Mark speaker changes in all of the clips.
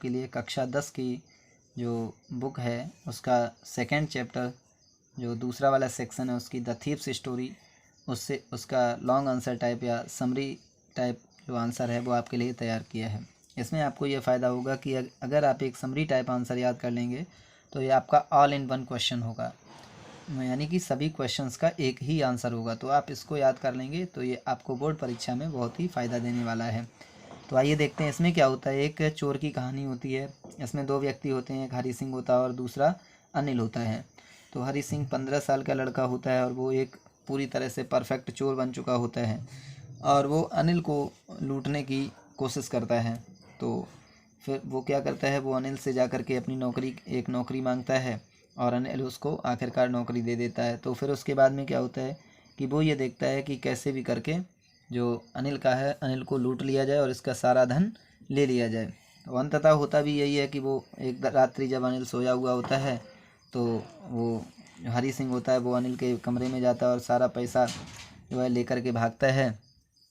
Speaker 1: आपके लिए कक्षा 10 की जो बुक है उसका सेकंड चैप्टर जो दूसरा वाला सेक्शन है उसकी द थीव्स स्टोरी, उससे उसका लॉन्ग आंसर टाइप या समरी टाइप जो आंसर है वो आपके लिए तैयार किया है। इसमें आपको ये फ़ायदा होगा कि अगर आप एक समरी टाइप आंसर याद कर लेंगे तो ये आपका ऑल इन वन क्वेश्चन होगा, यानी कि सभी क्वेश्चंस का एक ही आंसर होगा। तो आप इसको याद कर लेंगे तो ये आपको बोर्ड परीक्षा में बहुत ही फ़ायदा देने वाला है। तो आइए देखते हैं इसमें क्या होता है। एक चोर की कहानी होती है। इसमें दो व्यक्ति होते हैं, एक हरी सिंह होता है और दूसरा अनिल होता है। तो हरी सिंह 15 साल का लड़का होता है और वो एक पूरी तरह से परफेक्ट चोर बन चुका होता है और वो अनिल को लूटने की कोशिश करता है। तो फिर वो क्या करता है, वो अनिल से जा कर के अपनी एक नौकरी मांगता है और अनिल उसको आखिरकार नौकरी दे देता है। तो फिर उसके बाद में क्या होता है कि वो ये देखता है कि कैसे भी करके जो अनिल का है, अनिल को लूट लिया जाए और इसका सारा धन ले लिया जाए। तो अंततः होता भी यही है कि वो एक रात्रि जब अनिल सोया हुआ होता है तो वो हरी सिंह होता है वो अनिल के कमरे में जाता है और सारा पैसा जो है लेकर के भागता है।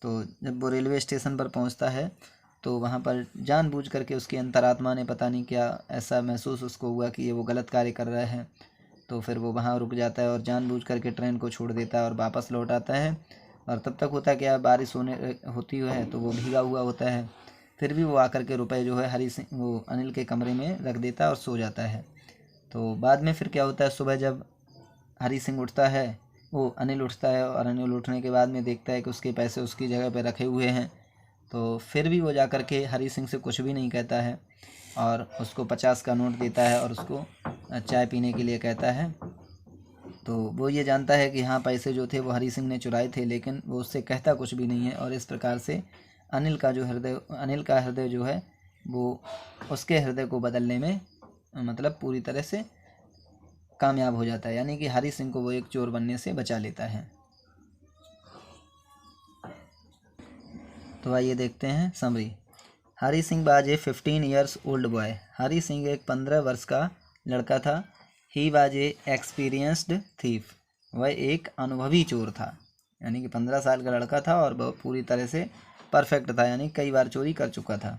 Speaker 1: तो जब वो रेलवे स्टेशन पर पहुंचता है तो वहां पर जानबूझ करके उसकी अंतरात्मा ने पता नहीं क्या ऐसा महसूस उसको हुआ कि ये वो गलत कार्य कर रहा है। तो फिर वो वहाँ रुक जाता है और जानबूझ करके ट्रेन को छोड़ देता है और वापस लौट आता है। और तब तक होता है क्या, बारिश होती है तो वो भीगा हुआ होता है। फिर भी वो आकर के रुपए जो है हरी सिंह वो अनिल के कमरे में रख देता है और सो जाता है। तो बाद में फिर क्या होता है, सुबह जब हरी सिंह उठता है, वो अनिल उठता है और अनिल उठने के बाद में देखता है कि उसके पैसे उसकी जगह पर रखे हुए हैं। तो फिर भी वो जा कर के हरी सिंह से कुछ भी नहीं कहता है और उसको 50 का नोट देता है और उसको चाय पीने के लिए कहता है। तो वो ये जानता है कि हाँ पैसे जो थे वो हरी सिंह ने चुराए थे, लेकिन वो उससे कहता कुछ भी नहीं है। और इस प्रकार से अनिल का हृदय जो है वो उसके हृदय को बदलने में मतलब पूरी तरह से कामयाब हो जाता है, यानी कि हरी सिंह को वो एक चोर बनने से बचा लेता है। तो आइए देखते हैं summary. Hari Singh was a 15 years old boy. Hari Singh एक 15 वर्ष का लड़का था। He was a experienced thief. वह एक अनुभवी चोर था, यानी कि 15 साल का लड़का था और वह पूरी तरह से परफेक्ट था, यानी कई बार चोरी कर चुका था।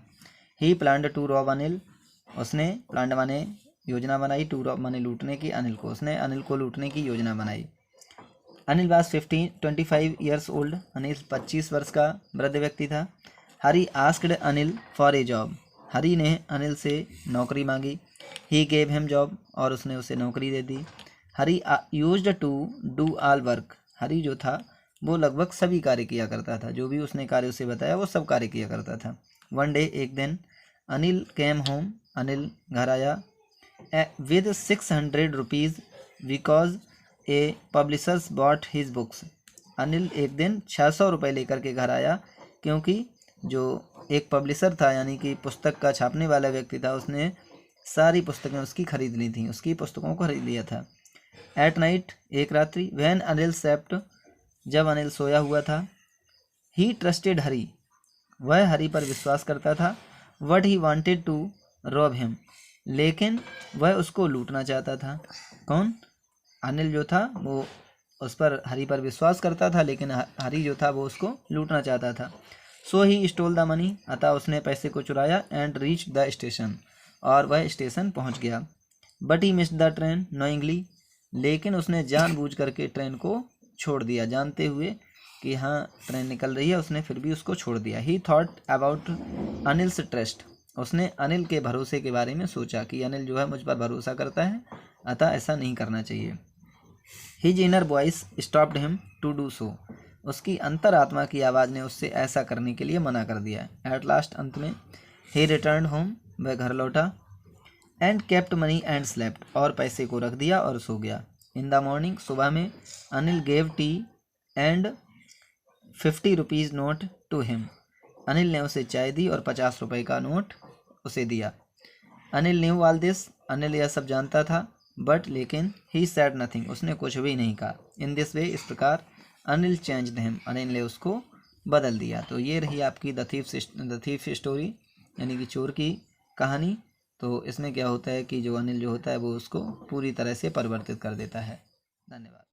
Speaker 1: ही प्लान्ड टू रॉब अनिल। उसने प्लान्ड माने योजना बनाई, टू रॉब माने लूटने की अनिल को। उसने अनिल को लूटने की योजना बनाई। Anil was 25 years old. Anil 25 वर्ष का वृद्ध व्यक्ति था। Hari asked Anil for a job. Hari ने अनिल से नौकरी मांगी। He gave him job. और उसने उसे नौकरी दे दी। Hari used to do all work. Hari जो था वो लगभग सभी कार्य किया करता था, जो भी उसने कार्य उसे बताया वो सब कार्य किया करता था। वन डे एक दिन अनिल केम होम। अनिल घर आया with 600 rupees because A publishers bot his books. Anil एक दिन 600 रुपये लेकर के घर आया क्योंकि जो एक पब्लिशर था, यानी कि पुस्तक का छापने वाला व्यक्ति था, उसने सारी पुस्तकें उसकी खरीद ली थी, उसकी पुस्तकों को खरीद लिया था। एट नाइट एक रात्रि वैन अनिल सेप्ट। जब अनिल सोया हुआ था। He trusted Hari. वह हरी पर विश्वास करता था। What he wanted to rob him. लेकिन वह उसको लूटना चाहता था। कौन? अनिल जो था वो उस पर हरी पर विश्वास करता था, लेकिन हरी जो था वो उसको लूटना चाहता था। सो ही स्टोल द मनी। अतः उसने पैसे को चुराया। And reach the station. और वह स्टेशन पहुंच गया। But he missed the train knowingly. लेकिन उसने जानबूझ करके ट्रेन को छोड़ दिया, जानते हुए कि हाँ ट्रेन निकल रही है, उसने फिर भी उसको छोड़ दिया। ही थॉट अबाउट अनिल्स ट्रस्ट। उसने अनिल के भरोसे के बारे में सोचा कि अनिल जो है मुझ पर भरोसा करता है, अतः ऐसा नहीं करना चाहिए। His inner voice stopped him to do so. उसकी अंतरात्मा की आवाज़ ने उससे ऐसा करने के लिए मना कर दिया। एट लास्ट अंत में ही रिटर्न होम। वह घर लौटा। And kept money and slept. और पैसे को रख दिया और सो गया। इन द मॉर्निंग सुबह में Anil gave tea and 50 rupees note to him. Anil ने उसे चाय दी और 50 रुपये का नोट उसे दिया। Anil knew all this. Anil यह सब जानता था। बट लेकिन ही सेड नथिंग। उसने कुछ भी नहीं कहा। इन दिस वे, इस प्रकार अनिल चेंज्ड हिम। अनिल ने उसको बदल दिया। तो ये रही आपकी द थीफ स्टोरी, यानी कि चोर की कहानी। तो इसमें क्या होता है कि जो अनिल जो होता है वो उसको पूरी तरह से परिवर्तित कर देता है। धन्यवाद।